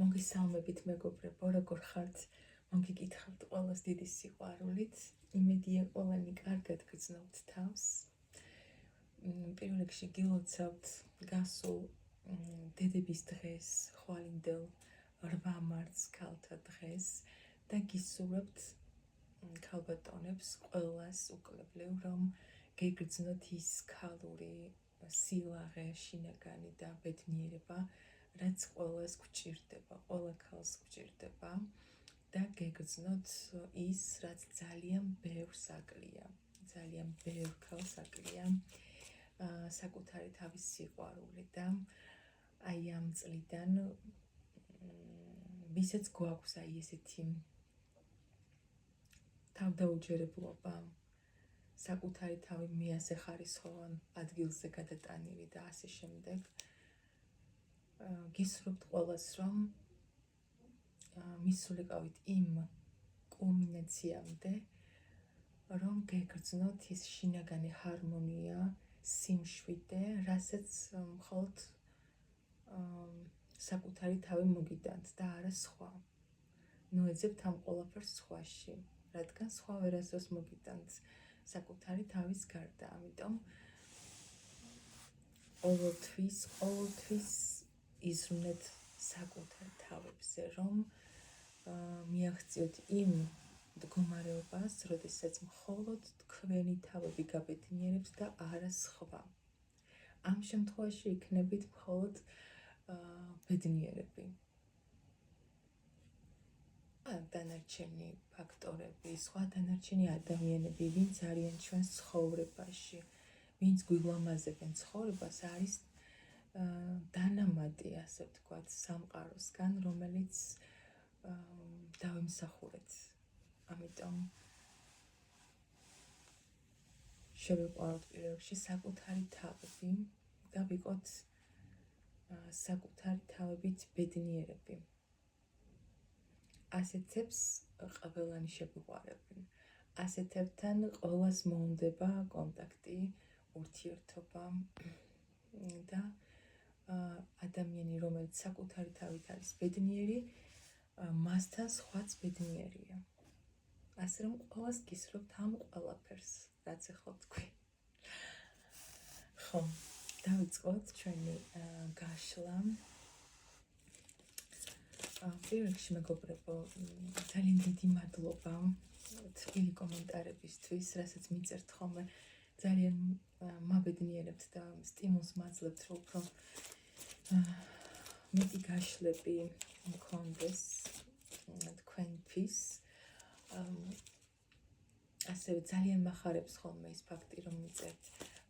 მოგესალმებით მეგობრებო, როგორ ხართ? მოგიკითხავთ ყველას დიდი სიყვარულით. იმედია ყველანი კარგად გრძნობთ თავს. პირველ რიგში გილოცავთ გასულ დედების დღეს, ხვალინდელ 8 მარტს ქალთა დღეს და გისურვებთ ქალბატონებს ყველას უკლებლივ, რომ გეგრძნოთ ის ქალური სილაღე, შინაგანი და ბედნიერება, რაც ყველას გვჭირდება, ყველა ქალს გვჭირდება და გეგრძნოთ ის, რაც ძალიან ბევრს აკლია, ძალიან ბევრ ქალს აკლია საკუთარი თავის სიყვარული და აი ამ წლიდან ვისაც გვაქვს აი ესეთი თავდაუჯერებლობა, საკუთარი თავი მეასე ხარისხოვან ადგილზე გადატანილი და ასე შემდეგ. გისურვებთ ყველას, რომ მისულიყავით იმ კულმინაციამდე, რომ გეგრძნოთ ის შინაგანი ჰარმონია, სიმშვიდე, რასაც მხოლოდ საკუთარი თავი მოგიტანთ და არა სხვა. ნოეძებთ ამ ყველაფერს სხვაში, რადგან სხვა ვერასდროს მოგიტანთ საკუთარი თავის გარდა. ამიტომ ყოველთვის იზრუნეთ საკუთარ თავებზე, რომ მიაღწიოთ იმ მდგომარეობას, როდესაც მხოლოდ თქვენი თავები გაბედნიერებს და არა სხვა. ამ შემთხვევაში იქნებით მხოლოდ ბედნიერები. დანარჩენი ფაქტორები, სხვა დანარჩენი ადამიანები, ვინც არიან ჩვენს ცხოვრებაში, ვინც გვილამაზებენ ცხოვრებას, არის დანამატი, ასე ვთქვათ, სამყაროსგან, რომელიც დავიმსახურეთ. ამიტომ შევიყვაროთ პირველ რიგში საკუთარი თავები და ვიყოთ საკუთარი თავებით ბედნიერები. ასეთებს ყველანი შეგვიყვარებენ. ასეთებთან ყველას მოუნდება კონტაქტი, ურთიერთობა და ადამიანი, რომელიც საკუთარი თავით არის ბედნიერი, მასთან სხვაც ბედნიერია. ასე რომ ყველას გისურვებთ ამ ყველაფერს, რაც ახლა თქვი. ხო, დავიწყოთ ჩვენი გაშლა. პირველ რიგში მეგობრებო, ძალიან დიდი მადლობა თბილი კომენტარებისთვის, რასაც მიწერთ ხოლმე. ძალიან მაბედნიერებთ და სტიმულს მაძლევთ, რომ უფრო მეტი გაშლები მქონდეს თქვენთვის. ასევე ძალიან მახარებს ხოლმე ის ფაქტი, რომ მიწერთ,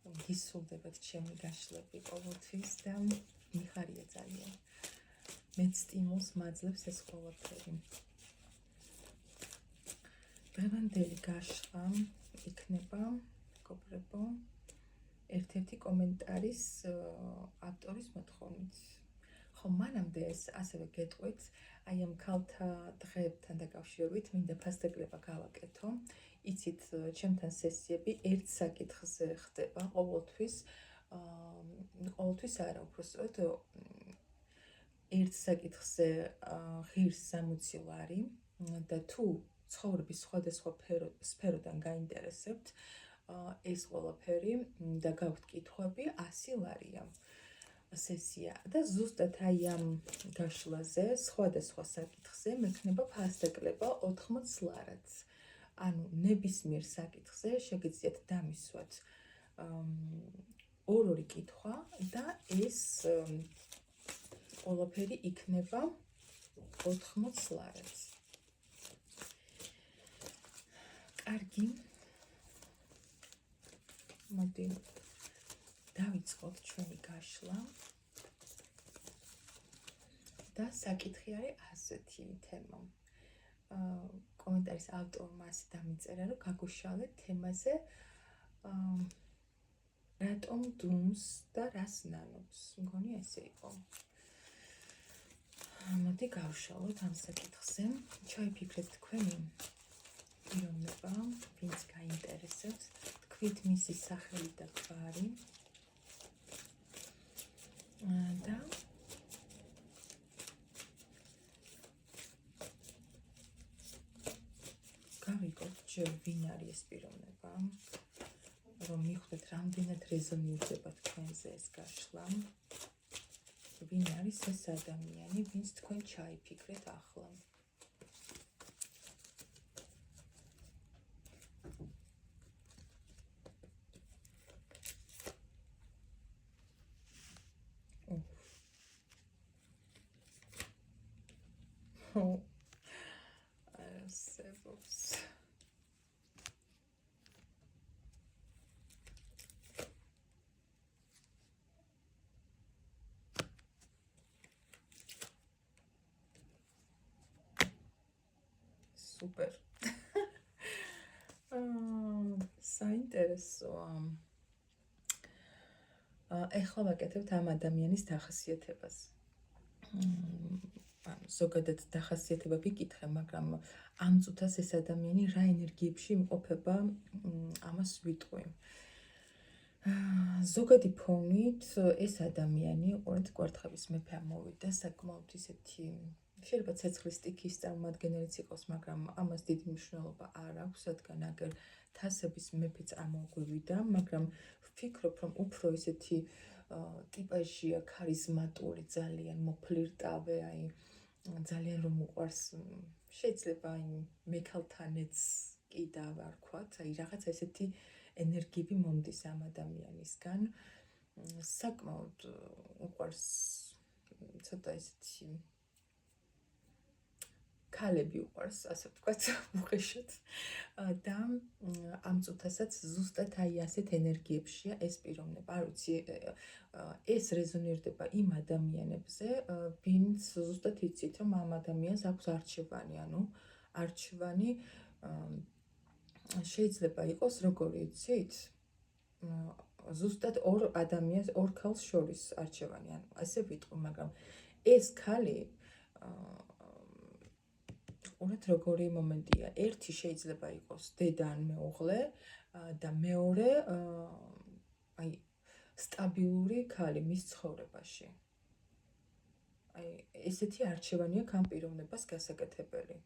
რომ გისურვებთ ჩემი გაშლები ყოველთვის და მიხარია ძალიან. მეც სტიმულს მაძლევს ეს ყველაფერი. დღევანდელი გაშლა იქნება, მეგობრებო, ერთ-ერთი კომენტარის ავტორის მოთხოვნით. ხო, მანამდე ეს ასევე გეტყვით, აი ამ ქალთა დღეებთან დაკავშირებით მინდა ფასდაკლება გავაკეთო. იცით, ჩემთან სესიები ერთ საკითხზე ხდება ყოველთვის. ყოველთვის არა, უბრალოდ ერთ საკითხზე ღირს სამოცილარი და თუ ცხოვრების სხვადასხვა სფეროდან გაინტერესებთ ეს ყველაფერი და გაქვთ კითხვები, 100 ლარია სესია და ზუსტად აი ამ გაშლაზე სხვადასხვა საკითხზე მექნება ფასდაკლება 80 ლარად. ანუ ნებისმიერ საკითხზე შეგიძლიათ დამისვათ ორი კითხვა და ეს ყველაფერი იქნება 80 ლარად. კარგი. მოდი დავიწყოთ ჩვენი გაშლა. და საკითხი არის ასეთი თემა. კომენტარის ავტორმა ასე დამიწერა, რომ გაგუშალეთ თემაზე რატომ დუმს და რას ნანობს. მგონი ესე იყო. მოდი გავშალოთ ამ საკითხზე. ჩაიფიქრეთ თქვენი პიროვნება, ვინც გაინტერესებთ, თქვით მისი სახელი და გვარი და გავიგოთ ჯერ ვინ არის ეს პიროვნება, რომ მიხვდეთ რამდენად რეზონირდება თქვენზე ეს გაშლა, ვინ არის ეს ადამიანი, ვინც თქვენ ჩაიფიქრეთ ახლა. არსებობს. Super. საინტერესოა. ეხლა ვაკეთებთ ამ ადამიანის დახასიათებას. ზოგადად დახასიათება ვიკითხე, მაგრამ ამ წუთას ეს ადამიანი რა ენერგიებში იმყოფება, ამას ვიტყვი. ზოგადი ფონით ეს ადამიანი ყურეთ კვერთხების მეფე ამოვიდა, საკმაოდ ისეთი შეიძლება ცეცხლის სტიქის წარმომადგენელიც იყოს, მაგრამ ამას დიდი მნიშვნელობა არ აქვს, რადგან აგერ თასების მეფეც ამოგვივიდა, მაგრამ ვფიქრობ, რომ უფრო ისეთი ტიპაჟია ქარიზმატული, ძალიან მოფლირტავე, აი ძალიან რომ უყვარს, შეიძლება აი მექალთანაც კიდევ არ ვქვათ, აი რაღაცა ესეთი ენერგიები მომდის ამ ადამიანისგან, საკმაოდ უყვარს ცოტა ესეთი ქალები უყვარს, ასე ვთქვათ, უხეშად და ამ წუთასაც ზუსტად აი ასეთ ენერგიებშია ეს პიროვნება. არ ვიცი, ეს რეზონირდება იმ ადამიანებზე, ვინც ზუსტად იცით, რომ ამ ადამიანს აქვს არჩევანი, ანუ არჩევანი შეიძლება იყოს როგორი იცით? ზუსტად ორ ადამიანს, ორ ქალს შორის არჩევანი, ანუ ასე ვიტყვი, მაგრამ ეს ქალი ყურეთ როგორი მომენტია. ერთი შეიძლება იყოს დედა ან მეუღლე და მეორე აი სტაბილური ქალი მის ცხოვრებაში. აი ესეთი არჩევანი აქვს ამ პიროვნებას გასაკეთებელი.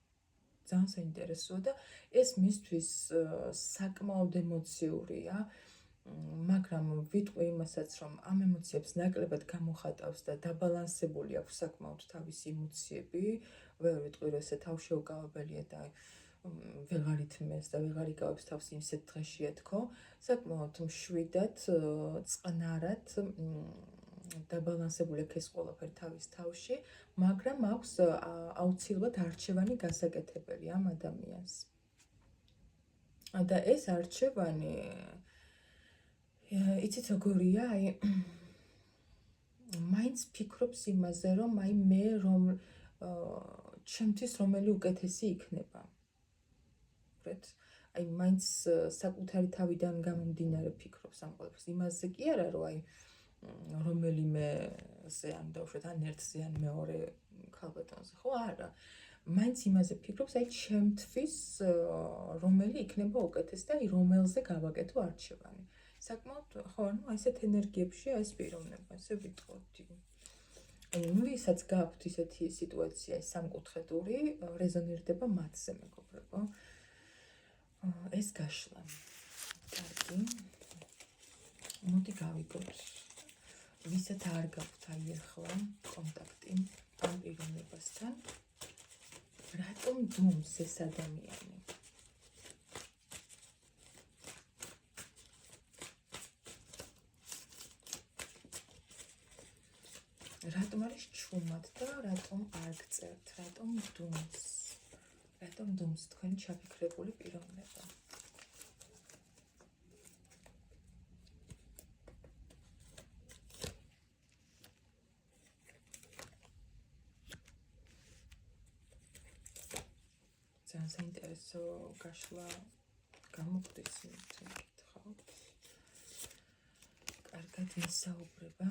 ძალიან საინტერესოა და ეს მისთვის საკმაოდ ემოციურია, მაგრამ ვიტყვი იმასაც, რომ ამ ემოციებს ნაკლებად გამოხატავს და დაბალანსებული აქვს საკმაოდ თავისი ემოციები, ვერ ვიტყვი, რომ ესე თავშეუკავებელია და ვეღარ ითმეს და ვეღარ იკავებს თავს იმსეთ დღეშია თქო, საკმაოდ მშვიდად, წყნარად დაბალანსებული აქვს ეს ყველაფერი თავის თავში, მაგრამ აქვს აუცილებლად არჩევანი გასაკეთებელი ამ ადამიანს. და ეს არჩევანი იცით როგორია, აი მაინც ფიქრობს იმაზე, რომ აი მე რომ ჩემთვის რომელი უკეთესი იქნება. აი მაინც საკუთარი თავიდან გამომდინარე ფიქრობს ამ ყველაფერს. იმაზე კი არა, რომ აი რომელიმეზე ან დავუშვათ ან ერთზე ან მეორე ქალბატონზე, ხო არა. მაინც იმაზე ფიქრობს, აი ჩემთვის რომელი იქნება უკეთესი და აი რომელზე გავაკეთო არჩევანი. საკმაოდ ხო, ანუ ასეთ ენერგიებში ეს პიროვნება, ესე ვიტყოდი. ვისაც გაქვთ ისეთი სიტუაცია, სამკუთხედური, რეზონირდება მათზე, მეგობრებო. ეს გაშლა. კარგი. მოდი გავიგოთ. ვისაც არ გაქვთ აი ახლა კონტაქტი ამ პიროვნებასთან, რატომ დუმს ეს ადამიანი? რატომ არის ჩუმად და რატომ არ გწერთ, რატომ დუმს თქვენი ჩაფიქრებული პიროვნება? ძალიან საინტერესო გაშლა გამოგვდის მეკითხავთ. კარგად ისაუბრება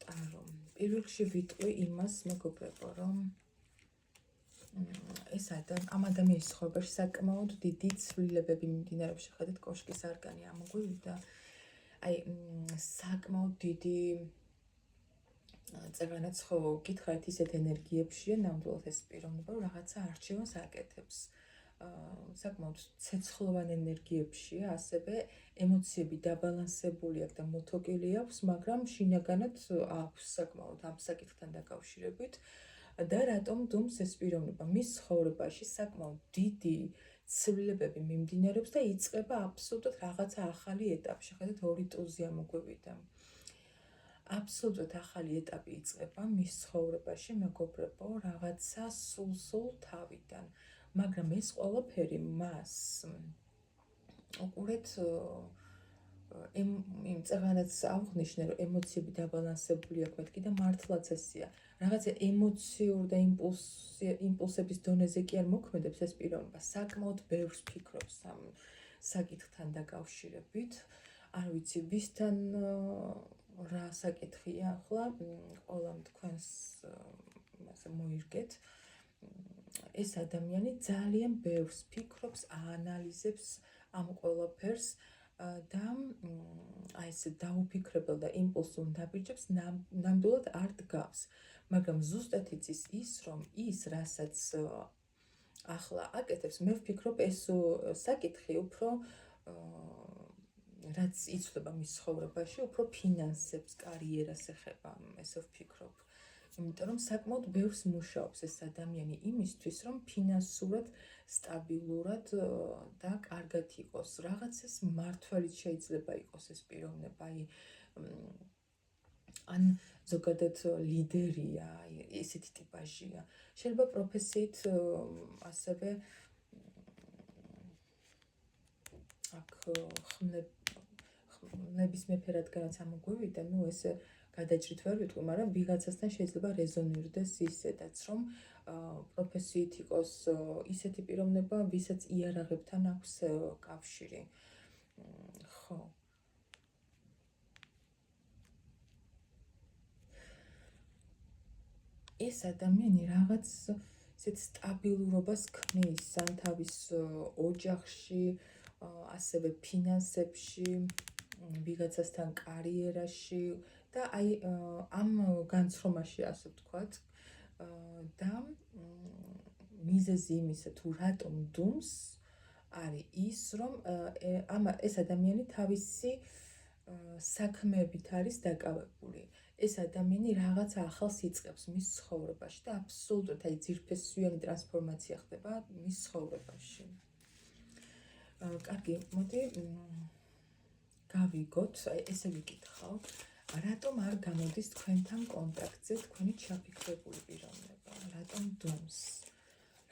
ტარო. პირველ რიგში ვიტყვი იმას, მეგობრებო, რომ ეს ამ ადამიანის ცხოვრებაში საკმაოდ დიდი ცვლილებები მიმდინარეობს. შეხედეთ, კოშკის არკანი ამოგვივიდა. აი საკმაოდ დიდი წერანაც ხო გითხარით ისეთ ენერგიებშია ნამდვილად ეს პიროვნება, რომ რაღაცა არჩევანს აკეთებს. საკმაოდ ცეცხლოვან ენერგიებშია, ასევე ემოციები დაბალანსებული აქვს და მოთოკილი აქვს, მაგრამ შინაგანად აქვს საკმაოდ ამ საკითხთან დაკავშირებით. და რატომ დუმს ეს პიროვნება მის ცხოვრებაში საკმაოდ დიდი ცვლილებები მიმდინარეობს და იწყება აბსოლუტურად რაღაცა ახალი ეტაპი. შეხედეთ, 2 ტუზია მოგვივიდა. აბსოლუტურად ახალი ეტაპი იწყება მის ცხოვრებაში, მეგობრებო, რაღაცა სულ თავიდან. მაგრამ ეს ყველაფერი მას უყურეთ იმ წეღანაც აღნიშნე, რომ ემოციები დაბალანსებული აქვს, მეთქი და მართლაც ესეა. რაღაცა ემოციურ და იმპულსების დონეზე კი არ მოქმედებს ეს პიროვნება, საკმაოდ ბევრს ფიქრობს ამ საკითხთან დაკავშირებით. არ ვიცი, ვისთან რა საკითხია ახლა, ყველამ თქვენს ასე მოირგეთ. ეს ადამიანი ძალიან ბევრს ფიქრობს, აანალიზებს ამ ყველაფერს და აი ესე დაუფიქრებელ და იმპულსურ დაბირჯებს ნამდვილად არ დგავს. მაგრამ ზუსტად იცის ის, რომ ის, რასაც ახლა აკეთებს, მე ვფიქრობ, ეს საკითხი უფრო რაც იცვლება მის ცხოვრებაში, უფრო ფინანსებს, კარიერას ეხება, ესე ვფიქრობ. იმიტომ რომ საკმაოდ ბევრს მუშაობს ეს ადამიანი იმისთვის, რომ ფინანსურად სტაბილურად და კარგად იყოს. რაღაცას მმართველიც შეიძლება იყოს ეს პიროვნება, ან ზოგადად ლიდერია, ესეთი ტიპაჟია. შეიძლება პროფესიით ასევე აქ ნებისმიერ რადგანაც ამოგვივიდა, ესე გადაჭრით ვერ ვიტყვი, მაგრამ ვიღაცასთან შეიძლება რეზონირდეს ისედაც, რომ პროფესიით იყოს ისეთი პიროვნება, ვისაც იარაღებთან აქვს კავშირი. ხო. ეს ადამიანი რაღაც ისეთ სტაბილურობას ქმნის ან თავის ოჯახში, ასევე ფინანსებში, ვიღაცასთან კარიერაში და აი ამ განცრომაში, ასე ვთქვათ, და მიზეზი იმისა, თუ რატომ დუმს, არის ის, რომ ეს ადამიანი თავისი საქმეებით არის დაკავებული. ეს ადამიანი რაღაც ახალს იწყებს მის ცხოვრებაში და აბსოლუტურად აი ძირფესვიანი ტრანსფორმაცია ხდება მის ცხოვრებაში. კარგი, მოდი გავიგოთ, აი ესე ვიკითხავ, რატომ არ გამოდის თქვენთან კონტაქტზე თქვენი ჩაფიქრებული პიროვნება? რატომ დუმს?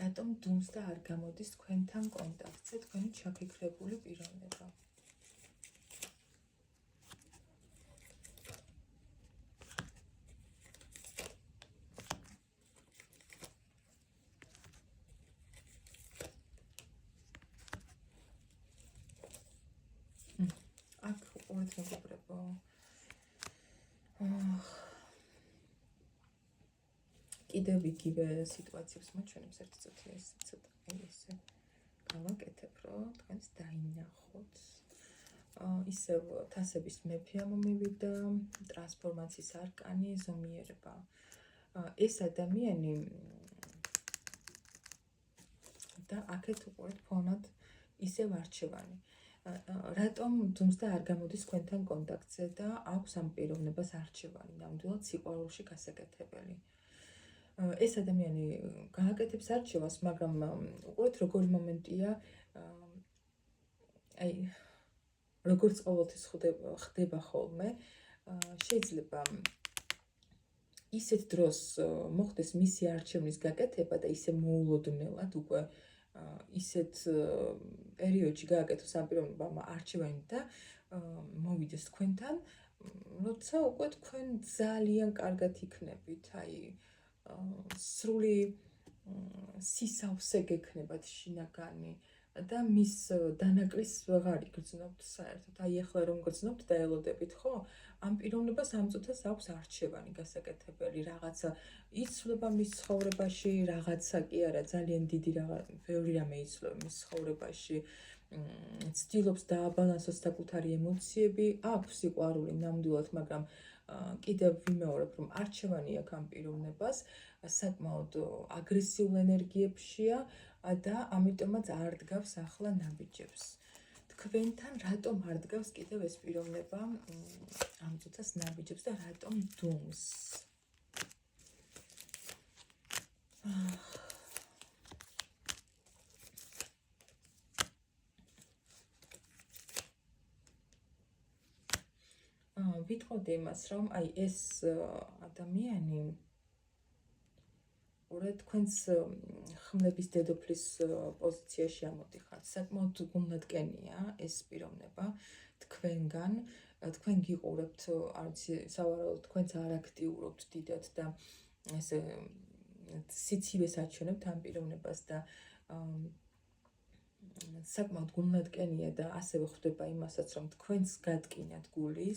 რატომ დუმს და არ გამოდის თქვენთან კონტაქტზე თქვენი ჩაფიქრებული პიროვნება? აქ უყურეთ მეგობრებო. კიდევ იგივე სიტუაციებს მოჩვენებს ერთი წუთი ეს ცოტა ესე გავაკეთებ, რომ თქვენს დაინახოთ. ისევ თასების მეფე მომივიდა, ტრანსფორმაციის არკანი, ზომიერება. ეს ადამიანი და აქეთ უყურეთ ფონად ისევ არჩევანი. რატომ დუმს და არ გამოდის თქვენთან კონტაქტზე და აქვს ამ პიროვნებას არჩევანი, ნამდვილად სიყვარულში გასაკეთებელი. ეს ადამიანი გააკეთებს არჩევას, მაგრამ უყურეთ როგორი მომენტია, აი როგორც ყოველთვის ხდება ხოლმე, შეიძლება ისეთ დროს მოხდეს მისი არჩევნის გაკეთება და ისე მოულოდნელად უკვე ისეთ პერიოდში გააკეთოს ამ პიროვნებამ არჩევანი და მოვიდეს თქვენთან, როცა უკვე თქვენ ძალიან კარგად იქნებით, აი სრული სისავსე გექნებათ შინაგანი და მის დანაკლის ვეღარ იგრძნობთ საერთოდ. აი ახლა რომ გრძნობთ და ელოდებით, ხო? ამ პიროვნებას ამ წუთას აქვს არჩევანი გასაკეთებელი, რაღაცა იცვლება მის ცხოვრებაში, რაღაცა კი არა, ძალიან დიდი ბევრი რამე იცვლება მის ცხოვრებაში. ცდილობს დააბალანსოს საკუთარი ემოციები, აქვს სიყვარული ნამდვილად, მაგრამ კიდევ ვიმეორებ, რომ არჩევანი აქვს ამ პიროვნებას საკმაოდ აგრესიულ ენერგიებშია და ამიტომაც არ დგავს ახლა ნაბიჯებს. თქვენთან რატომ არ დგავს კიდევ ეს პიროვნება ამ წუთას ნაბიჯებს და რატომ დუმს? ვიტყოდი იმას, რომ აი ეს ადამიანი ურეთ თქვენს ხმლების დედოფლის პოზიციაში ამოდიხართ. საკმაოდ გულნადგენია ეს პიროვნება თქვენგან. თქვენ გიყურებთ, არ ვიცი, სავარაუდოდ თქვენც არ აქტიურობთ დიდად და ესე სიცივეს აჩვენებთ ამ პიროვნებას და საკმაოდ გულნადგენია და ასევე ხვდება იმასაც, რომ თქვენს გადკინათ გული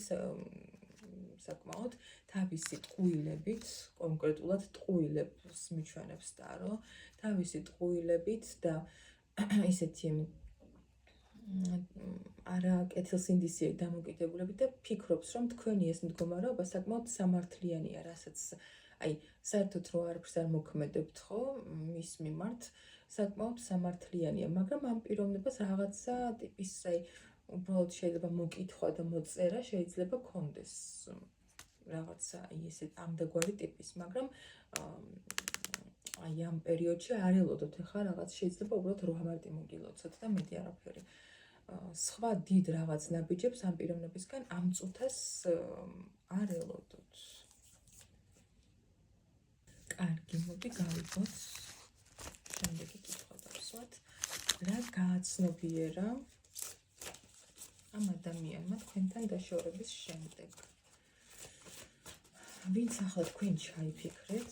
საკმაოდ თავისი ტყუილებით, კონკრეტულად ტყუილებს მიჩვენებს ტარო, თავისი ტყუილებით და ისეთი არა კეთილსინდისიერი დამოკიდებულებით და ფიქრობს, რომ თქვენი ეს მდგომარეობა საკმაოდ სამართლიანია, რასაც აი საერთოდ რო არაფერს არ მოქმედებთ ხო მის მიმართ, საკმაოდ სამართლიანია, მაგრამ ამ პიროვნებას რაღაცა ტიპის აი უბრალოდ შეიძლება მოკითხვა და მოწერა შეიძლება კონდეს რაღაცა ესე ამდაგვარი ტიპის, მაგრამ აი ამ პერიოდში არ ელოდოთ ახლა რაღაც შეიძლება უბრალოდ 8 მარტი მოგილოცოთ და მეტი არაფერი. სხვა დიდ რაღაც ნაბიჯებს ამ პიროვნებისგან ამ წუთას არ ელოდოთ. კარგი, მოდი გავიგოთ. შემდეგი კითხვა დავსვათ. რა გააცნობიერა ამ ადამიანმა თქვენთან დაშორების შემდეგ? ვინც ახლა თქვენ ჩაიფიქრეთ?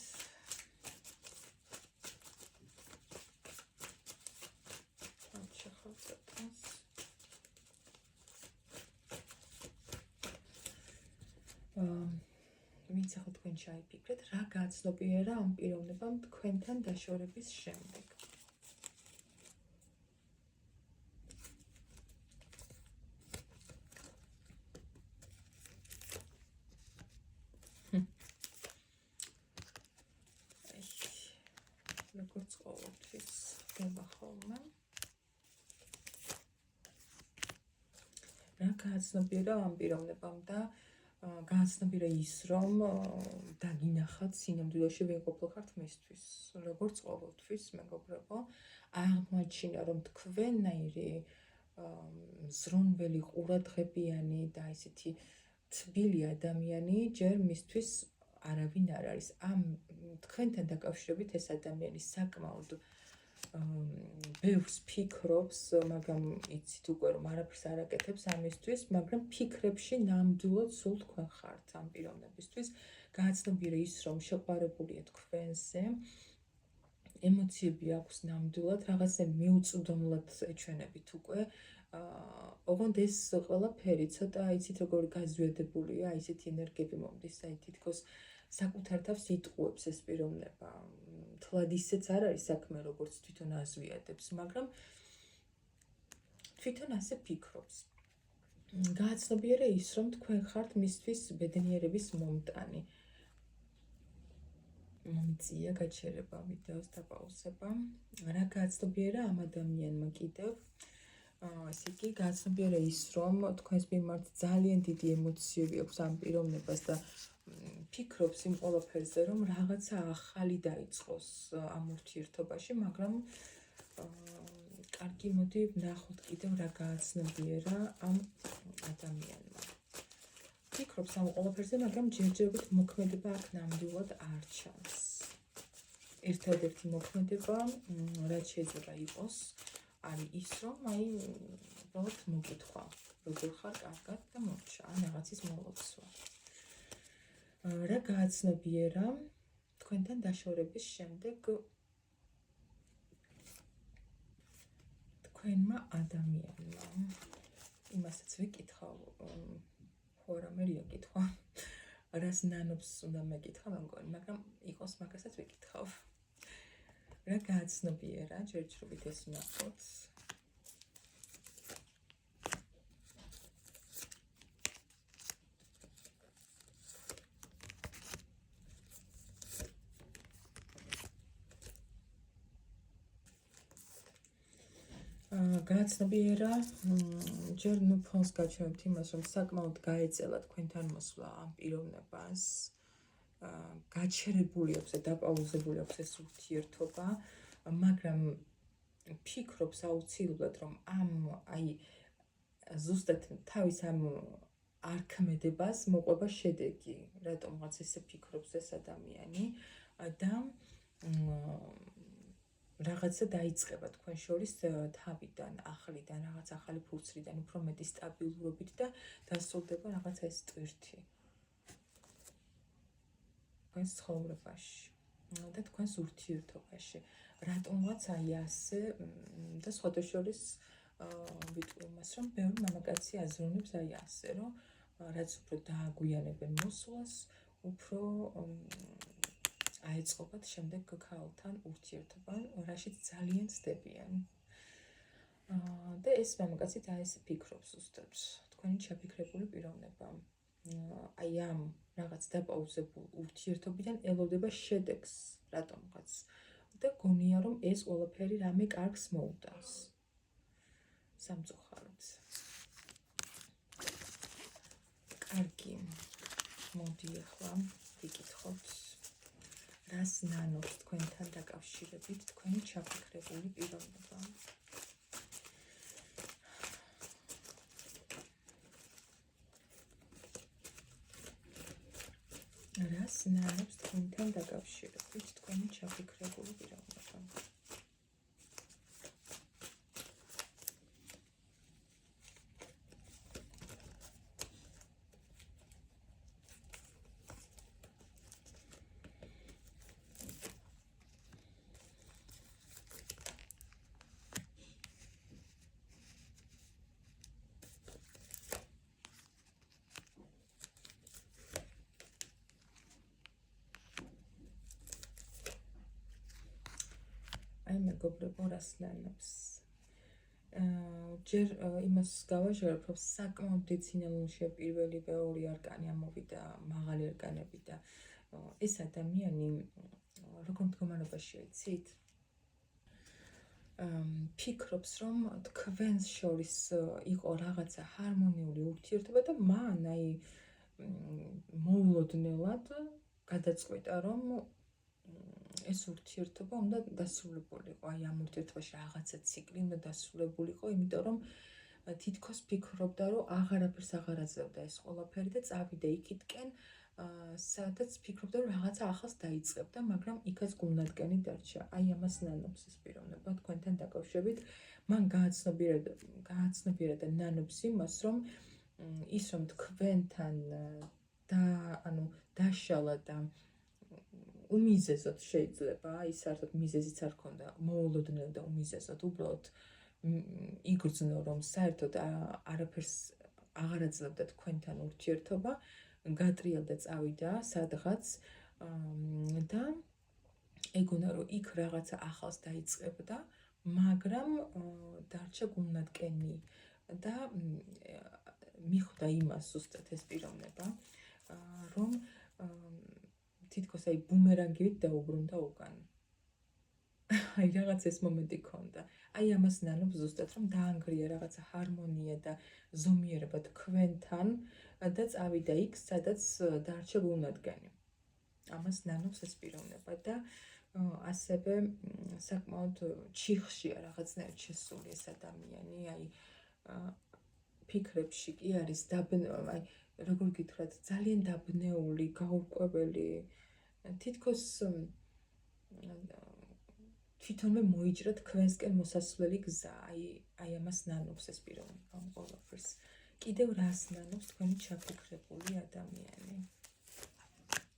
ვინც ახლა თქვენ ჩაიფიქრეთ, რა გააცნობიერა ამ პიროვნებამ თქვენთან დაშორების შემდეგ? როგორც ყოველთვის ხდება ხოლმე. რა გააცნობიერა ამ პიროვნებამ და გააცნობიერა ის, რომ დაგინახათ სინამდვილეში ვინ ყოფილხართ მისთვის. როგორც ყოველთვის, მეგობრებო, აღმოაჩინა, რომ თქვენნაირი ზრუნველი, ყურადღებიანი და ისეთი თბილი ადამიანი ჯერ მისთვის არავინ არ არის. ამ თქვენთან დაკავშირებით ეს ადამიანი საკმაოდ ბევრს ფიქრობს, მაგრამ იცით უკვე რომ არაფერს არ აკეთებს ამისთვის, მაგრამ ფიქრებში ნამდვილად სულ თქვენ ხართ ამ პიროვნებისთვის. გააცნობიერა ის, რომ შეყვარებულია თქვენზე, ემოციები აქვს ნამდვილად, რაღაცა მიუწვდომლად ეჩვენებით უკვე. ოღონდ ეს ყველაფერი ცოტა იცით როგორი გაზვიადებულია, ისეთი ენერგიები მომდის, აი თითქოს საკუთარ თავს იტყუებს ეს პიროვნება. თლად ისეც არ არის საქმე, როგორც თვითონ აზვიადებს, მაგრამ თვითონ ასე ფიქრობს. გააცნობიერა ის, რომ თქვენ ხართ მისთვის ბედნიერების მომტანი. მომიწია გაჩერება ვიდეოს დაპაუსება. რა გააცნობიერა ამ ადამიანმა კიდევ? ესე იგი, გააცნობიერა ის, რომ თქვენს მიმართ ძალიან დიდი ემოციები აქვს ამ პიროვნებას და ფიქრობს იმ ყველაფერზე, რომ რაღაცა ახალი დაიწყოს ამ ურთიერთობაში, მაგრამ კარგი, მოდი ვნახოთ კიდევ რა გააცნობიერა ამ ადამიანმა. ფიქრობს ამ ყველაფერზე, მაგრამ ჯერჯერობით მოქმედება აქ ნამდვილად არ ჩანს. ერთადერთი მოქმედება, რაც შეიძლება იყოს, არის ის, რომ აი უბრალოდ მოკითხვა, როგორ ხარ, კარგად და მორჩა, ან რაღაცის მოლოცვა. რა გააცნობიერა თქვენთან დაშორების შემდეგ თქვენმა ადამიანმა? იმასაც ვიკითხავ, ხო არა მერია კითხვა, რას ნანობს უნდა მეკითხა მე მგონი, მაგრამ იყოს მაგასაც ვიკითხავ. რა გააცნობიერა, ჯერჯერობით ეს ვნახოთ. გააცნობიერა ჯერ ფონს გაჩვენებთ იმას, რომ საკმაოდ გაეწელა თქვენთან მოსვლა ამ პიროვნებას. გაჩერებული აქვს და დაპაუზებული აქვს ეს ურთიერთობა, მაგრამ ფიქრობს აუცილებლად, რომ ამ ზუსტად თავის ამ არქმედებას მოყვება შედეგი, რატომღაც ესე ფიქრობს ეს ადამიანი და რაღაცა დაიწყება თქვენ შორის თავიდან, ახლიდან, რაღაც ახალი ფურცლიდან, უფრო მეტი სტაბილურობით და დასრულდება რაღაცა ეს ტვირთი თქვენს ცხოვრებაში და თქვენს ურთიერთობაში. რატომღაც ასე და სხვათა შორის ვიტყვი იმას, რომ ბევრი მამაკაცი აზროვნებს ასე, რომ რაც უფრო დააგვიანებენ მოსვლას, უფრო აეწყობათ შემდეგ ქალთან ურთიერთობა, რაშიც ძალიან ცდებიან. და ეს მამაკაცი ასე ფიქრობს ზუსტად, თქვენი ჩაფიქრებული პიროვნება. ამ რაღაც დაპაუზებულ ურთიერთობიდან ელოდება შედეგს, რატომღაც. და გონია, რომ ეს ყველაფერი რამე კარგს მოუდავს. სამწუხაროდ. კარგი. მოდი ახლა ვიკითხოთ. რას ნანობს თქვენთან დაკავშირებით თქვენი ჩაფიქრებული პიროვნება? რას ნანობს თქვენთან დაკავშირებით თქვენი ჩაფიქრებული პიროვნება? მეგობრებო, რას ნანობს? ჯერ იმას გავაჟღერებ, რომ საკმაოდ დიდ სინამდვილეში პირველი ორი არკანი ამოვიდა, მაღალი არკანები და ეს ადამიანი როგორ მდგომარეობაშია, იცით? ფიქრობს, რომ თქვენს შორის იყო რაღაცა ჰარმონიული ურთიერთობა და მან მოულოდნელად გადაწყვიტა, რომ ეს ურთიერთობა უნდა დასრულებულიყო, ამ ურთიერთობაში რაღაცა ციკლი უნდა დასრულებულიყო, იმიტომ რომ თითქოს ფიქრობდა, რომ აღარაფერს აღარ აძლევდა ეს ყველაფერი და წავიდა იქითკენ, სადაც ფიქრობდა, რომ რაღაცა ახალს დაიწყებდა, მაგრამ იქაც გულნადგენი დარჩა. ამას ნანობს ეს პიროვნება თქვენთან დაკავშირებით. მან გააცნობიერა და ნანობს იმას, რომ ის რომ თქვენთან დაშალა და უმიზეზოდ შეიძლება, ის საერთოდ მიზეზიც არ ქონდა, მოულოდნელ და უმიზეზოდ, უბრალოდ იგრძნო, რომ საერთოდ არაფერს აღარ აძლევდა თქვენთან ურთიერთობა, გატრიალდა, წავიდა სადღაც და ეგონა, რომ იქ რაღაცა ახალს დაიწყებდა, მაგრამ დარჩა გულნადგენი და მიხვდა იმას ზუსტად ეს პიროვნება, რომ თითქოს ბუმერანგით დაუბრუნდა უკან. რაღაც ეს მომენტი ქონდა. ამას ნანობს ზუსტად, რომ დაანგრია რაღაცა ჰარმონია და ზომიერება თქვენთან და წავიდა იქ, სადაც დარჩა გულნადგენი. ამას ნანობს ეს პიროვნება და ასევე საკმაოდ ჩიხშია რაღაცნაირად შესული ეს ადამიანი, ფიქრებში კი არის როგორ გითხრათ, ძალიან დაბნეული, გაურკვეველი, თითქოს თვითონვე მოიჭრა თქვენსკენ მოსასვლელი გზა, ამას ნანობს ეს პიროვნება ამ ყველაფერს. კიდევ რას ნანობს თქვენი ჩაფიქრებული ადამიანი?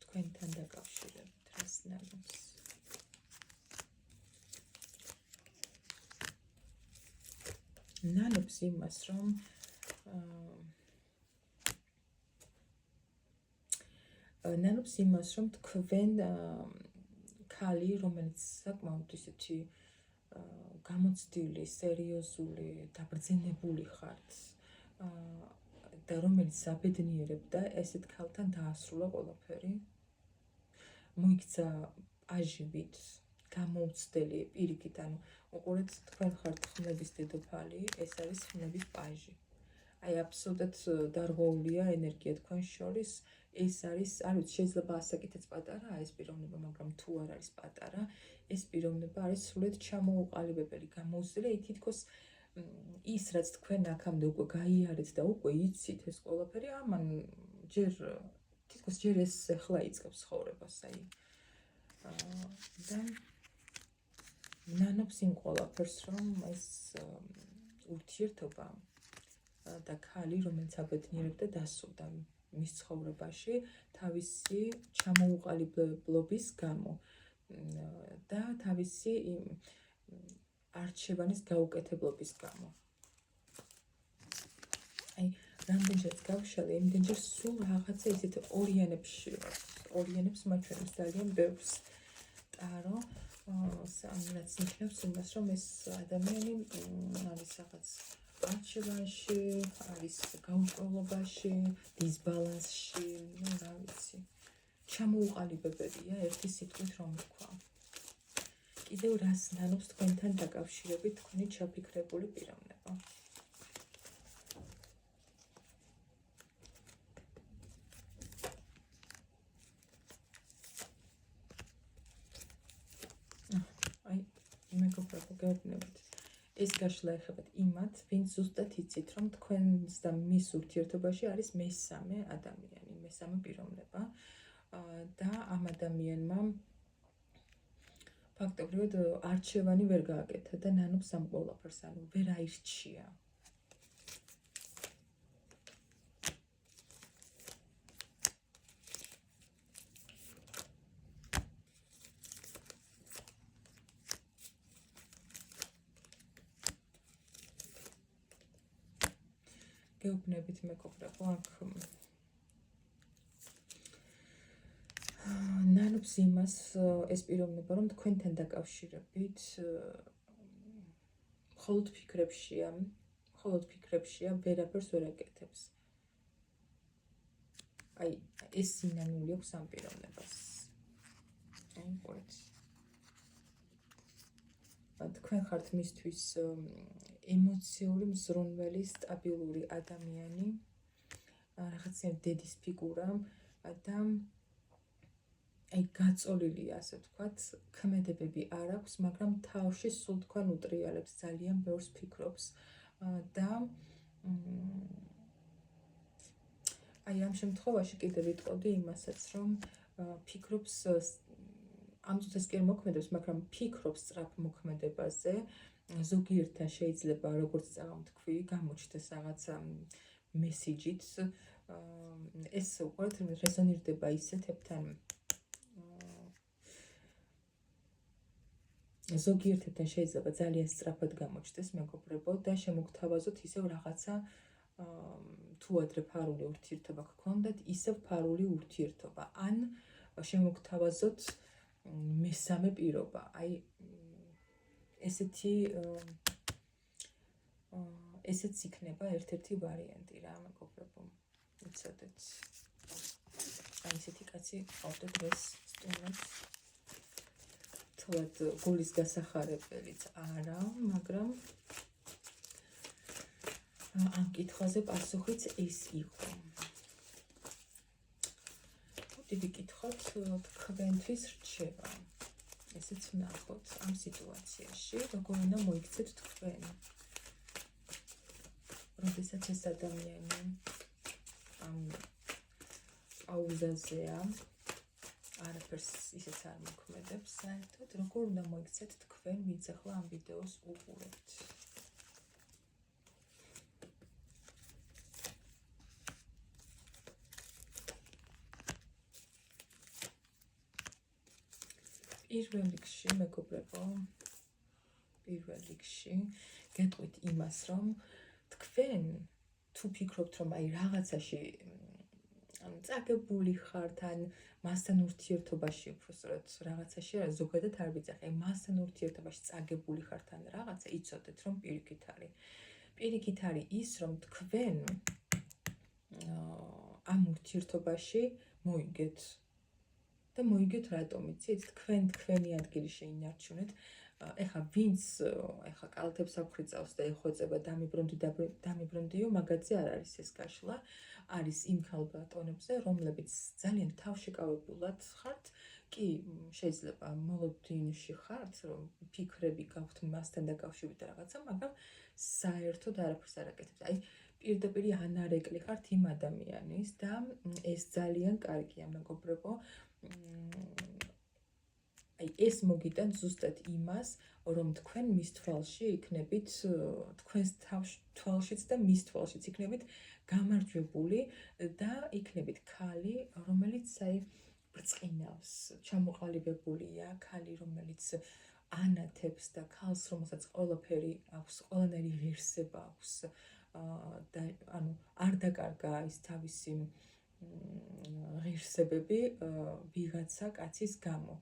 თქვენთან დაკავშირებით რას ნანობს? ნანობს იმას, რომ თქვენ ქალი, რომელიც საკმაოდ ისეთი გამოცდილი, სერიოზული, დაბრძენებული ხართ და რომელიც აბედნიერებდა ესეთ ქალთან დაასრულა ყველაფერი. მოიქცა აჟივით, გამოუცდელი პირიქით, ანუ უყურეთ, თქვენ ხართ ხმების დედოფალი, ეს არის ხმების პაჟი. აი აბსოლუტურად დარღვეულია ენერგია თქვენ შორის. ეს არის, არ ვიცი, შეიძლება ასაკითაც პატარაა ეს პიროვნება, მაგრამ თუ არ არის პატარა, ეს პიროვნება არის სრულიად ჩამოუყალიბებელი, გამოუცდელი, თითქოს ის, რაც თქვენ აქამდე უკვე გაიარეთ და უკვე იცით ეს ყველაფერი, ამან თითქოს ჯერ ეს ახლა იწყებს ცხოვრებას, აი. და ნანობს იმ ყველაფერს, რომ ეს ურთიერთობა და ქალი, რომელიც აბედნიერებდა დასრულდა მის ცხოვრებაში თავისი ჩამოუყალიბებლობის გამო და თავისი არჩევანის გაუკეთებლობის გამო. აი, რამდენჯერაც გავშალე, იმდენჯერ სულ რაღაცა ისეთ ორიანებში ვარ. ორიანებს მაჩვენებს ძალიან ბევრს ტარო, რაც ნიშნავს იმას, რომ ეს ადამიანი არის რაღაც არჩევანში, არის გაურკვევლობაში, დისბალანსში, ну, რა ვიცი. ჩამოუყალიბებელია, ერთი სიტყვით რომ ვთქვა. კიდევ რას ნანობს თქვენთან დაკავშირებით თქვენი ჩაფიქრებული პიროვნება. აი, მეგობრებო, გეუბნებით. ეს გაშლა ეხებათ იმათ, ვინც ზუსტად იცით, რომ თქვენს და მის ურთიერთობაში არის მესამე ადამიანი, მესამე პიროვნება და ამ ადამიანმა ფაქტობრივად არჩევანი ვერ გააკეთა და ნანობს ამ ყველაფერს, ანუ ვერ აირჩია. გეუბნებით მეგობრებო, აქ ნანობს იმას ეს პიროვნება, რომ თქვენთან დაკავშირებით მხოლოდ ფიქრებშია, ვერაფერს ვერ აკეთებს. აი, ეს სინანული აქვს ამ პიროვნებას. აი, ყურეთ. თქვენ ხართ მისთვის ემოციური, მზრუნველი, სტაბილური ადამიანი, რაღაცნაირად დედის ფიგურა და აი გაწოლილია, ასე ვთქვათ, ქმედებები არ აქვს, მაგრამ თავში სულ თქვენ უტრიალებს, ძალიან ბევრს ფიქრობს და აი ამ შემთხვევაში კიდევ ვიტყოდი იმასაც, რომ ფიქრობს ამ წუთას კი არ მოქმედებს, მაგრამ ფიქრობს სწრაფ მოქმედებაზე. ზოგიერთთან შეიძლება, როგორც წავთქვი, გამოჩნდეს რაღაცა მესიჯით. ეს უყურეთ, რეზონირდება ისეთებთან. ზოგიერთებთან შეიძლება ძალიან სწრაფად გამოჩნდეს, მეგობრებო, და შემოგთავაზოთ ისევ რაღაცა თუ ადრე ფარული ურთიერთობა გქონდათ, ისევ ფარული ურთიერთობა. ან შემოგთავაზოთ მესამე პირობა. აი ესეც იქნება ერთ-ერთი ვარიანტი რა, მეგობრებო. იცოდეთ. აი ესეთი კაცი ყავდეთ დღეს სტუმრად. თულად გულის გასახარებელიც არა, მაგრამ ამ კითხვაზე პასუხიც ეს იყო. მოდი ვიკითხოთ თქვენთვის რჩევა. ესეც ვნახოთ ამ სიტუაციაში, როგორ უნდა მოიქცეთ თქვენ. როდესაც ეს ადამიანი ამ პაუზაზეა, არაფერს ისეც არ მოქმედებს, საერთოდ როგორ უნდა მოიქცეთ თქვენ, ვინც ახლა ამ ვიდეოს უყურებთ. პირველ რიგში, მეგობრებო, პირველ რიგში გეტყვით იმას, რომ თქვენ თუ ფიქრობთ, რომ აი რაღაცაში წაგებული ხართ, ან მასთან ურთიერთობაში, უბრალოდ რაღაცაში არა, ზოგადად არ ვიცახ, აი მასთან ურთიერთობაში წაგებული ხართ, ან რაღაცა, იცოდეთ, რომ პირიქით არის. პირიქით არის ის, რომ თქვენ ამ ურთიერთობაში მოიგეთ და მოიგეთ რატომ იცით? თქვენი ადგილი შეინარჩუნეთ. ეხა ვინც ეხა კალათებს აღხრიწავს და ეხვეწება დამიბრუნდიო, მაგაზე არ არის ეს გაშლა. არის იმ ქალბატონებზე, რომლებიც ძალიან თავშეკავებულად ხართ. კი, შეიძლება მოლოდინში ხართ, რომ ფიქრები გაქვთ მასთან დაკავშირებით რაღაცა, მაგრამ საერთოდ არაფერს არ აკეთებთ. აი, პირდაპირ ანარეკლი ხართ იმ ადამიანის და ეს ძალიან კარგია, მეგობრებო. აი, ეს მოგიტანთ ზუსტად იმას, რომ თქვენ მის თვალში იქნებით, თქვენს თვალშიც და მის თვალშიც იქნებით გამარჯვებული და იქნებით ქალი, რომელიც აი ბრწყინავს, ჩამოყალიბებულია, ქალი, რომელიც ანათებს და ქალს, რომელსაც ყველაფერი აქვს, ყველანაირი ღირსება აქვს და ანუ არ დაკარგა ის თავისი ღირსებები ვიღაცა კაცის გამო.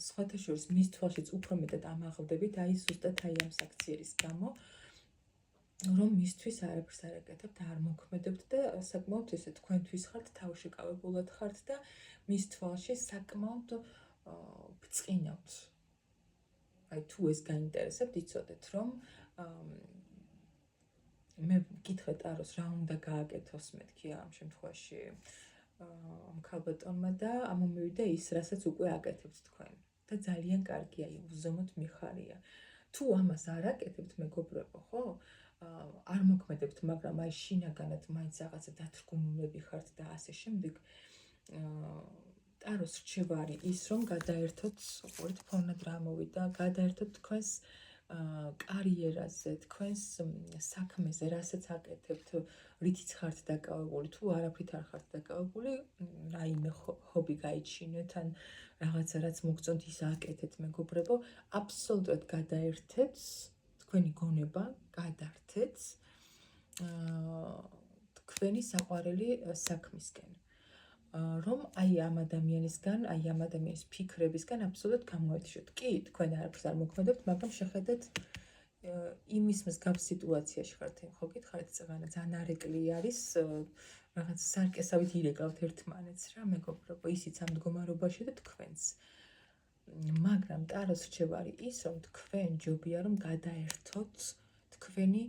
სხვათა შორის მის თვალშიც უფრო მეტად ამაღლდებით, აი ზუსტად აი ამ საქციელის გამო, რომ მისთვის არაფერს არ აკეთებთ, არ მოქმედებთ და საკმაოდ ესე თქვენთვის ხართ, თავშეკავებულად ხართ და მის თვალში საკმაოდ ბრწყინავთ. აი თუ ეს გაინტერესებთ, იცოდეთ, რომ მე გითხრათ აროს რა უნდა გააკეთოს მეთქი ამ შემთხვევაში ამ ქალბატონმა და ამომივიდა ის, რასაც უკვე აკეთებთ თქვენ და ძალიან კარგია, უზომოდ მიხარია. თუ ამას არ აკეთებთ, მეგობრებო, ხო? არ მოქმედებთ, მაგრამ აი შინაგანად მაინც რაღაცა დათრგუნულები ხართ და ასე შემდეგ. ტაროს რჩევა არის ის, რომ გადაერთოთ, უყურეთ, ფონად რა მოვიდა, გადაერთოთ თქვენს კარიერაზე, თქვენს საქმეზე, რასაც აკეთებთ, რითიც ხართ დაკავებული, თუ არაფრით არ ხართ დაკავებული, რაიმე ჰობი გაიჩინეთ, ან რაღაცა რაც მოგწონთ ის აკეთეთ, მეგობრებო, აბსოლუტურად გადაერთეთ თქვენი გონება, გადართეთ თქვენი საყვარელი საქმისკენ. რომ აი ამ ადამიანისგან, აი ამ ადამიანის ფიქრებისგან აბსოლუტურად გამოეთიშოთ. კი, თქვენ არაფერს არ მოქმედებთ, მაგრამ შეხედეთ იმის მსგავს სიტუაციაში ხართ, ხო გითხარით, წაღანა ანარეკლი არის, რაღაც სარკესავით ირეკავთ ერთმანეთს რა, მეგობრებო, ისიც ამ მდგომარეობაში და თქვენც. მაგრამ ტაროს რჩევა არის ის, რომ თქვენ ჯობია რომ გადაერთოთ თქვენი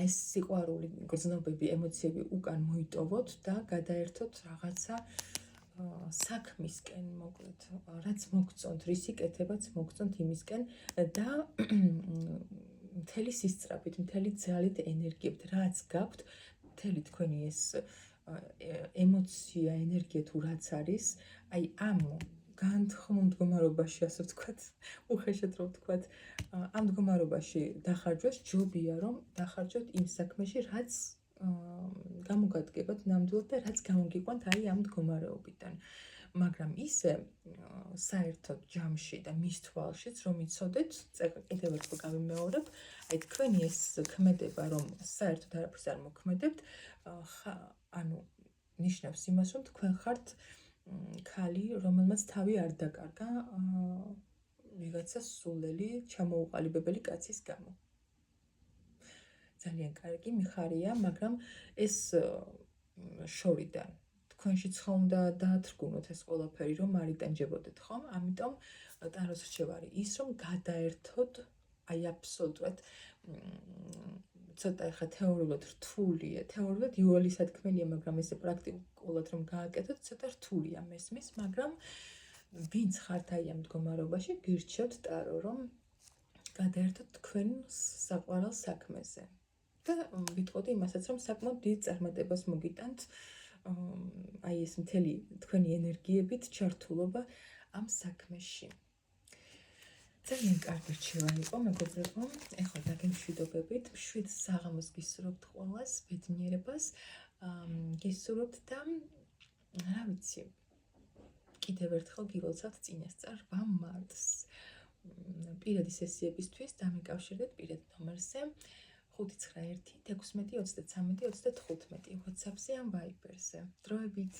ეს სიყვარული, გრძნობები, ემოციები უკან მოიტოვოთ და გადაერთოთ რაღაცა საქმისკენ, მოკლედ, რაც მოგწონთ, რისი კეთებაც მოგწონთ იმისკენ და მთელი სისწრაფით, მთელი ძალით, ენერგიებით, რაც გაქვთ, მთელი თქვენი ეს ემოცია, ენერგია თუ რაც არის, აი ამ განთქმულ მდგომარეობაში, ასე ვთქვათ, უხეშად რომ ვთქვათ, ამ მდგომარეობაში დახარჯოს, ჯობია რომ დახარჯოთ იმ საქმეში, რაც გამოგადგებათ ნამდვილად და რაც გამოგიყვანთ აი ამ მდგომარეობიდან. მაგრამ ისე საერთოდ ჯამში და მის თვალშიც რომ იცოდეთ, კიდევ ერთხელ გავიმეორებ, აი თქვენი ეს ქმედება, რომ საერთოდ არაფერს არ მოქმედებთ, ანუ ნიშნავს იმას, რომ თქვენ ხართ ქალი, რომელმაც თავი არ დაკარგა ვიღაცა სულელი, ჩამოუყალიბებელი კაცის გამო. ძალიან კარგი, მიხარია, მაგრამ ეს შორიდან თქვენშიც ხომ უნდა დაათრგუნოთ ეს ყველაფერი, რომ არ იტანჯებოდეთ, ხომ? ამიტომ ტაროს რჩევა არის ის, რომ გადაერთოთ, აი აბსოლუტურად ცოტა ხა თეორიულად რთულია, თეორიულად იუალი სათქმელია, მაგრამ ესე პრაქტიკულად რომ გააკეთოთ, ცოტა რთულია მესმის, მაგრამ ვინც ხართ აი ამ მდგომარეობაში, გირჩევთ ტარო, რომ გადაერთოთ თქვენ საყვარელ საქმეზე. და ვიტყოდი იმასაც, რომ საკმაოდ დიდ წარმატებას მოგიტანთ აი ეს მთელი თქვენი ენერგიებით ჩართულობა ამ საქმეში. ძალიან კარგი რჩევა იყო, მეგობრებო. ეხლა დაგემშვიდობებით, მშვიდ საღამოს გისურვებთ ყველას, ბედნიერებას გისურვებთ და რა ვიცი, კიდევ ერთხელ გილოცავთ წინასწარ 8 მარტს. პირადი სესიებისთვის დამიკავშირდეთ პირად ნომერზე 591 16 23 25 WhatsApp-ზე ან Viber-ზე. დროებით.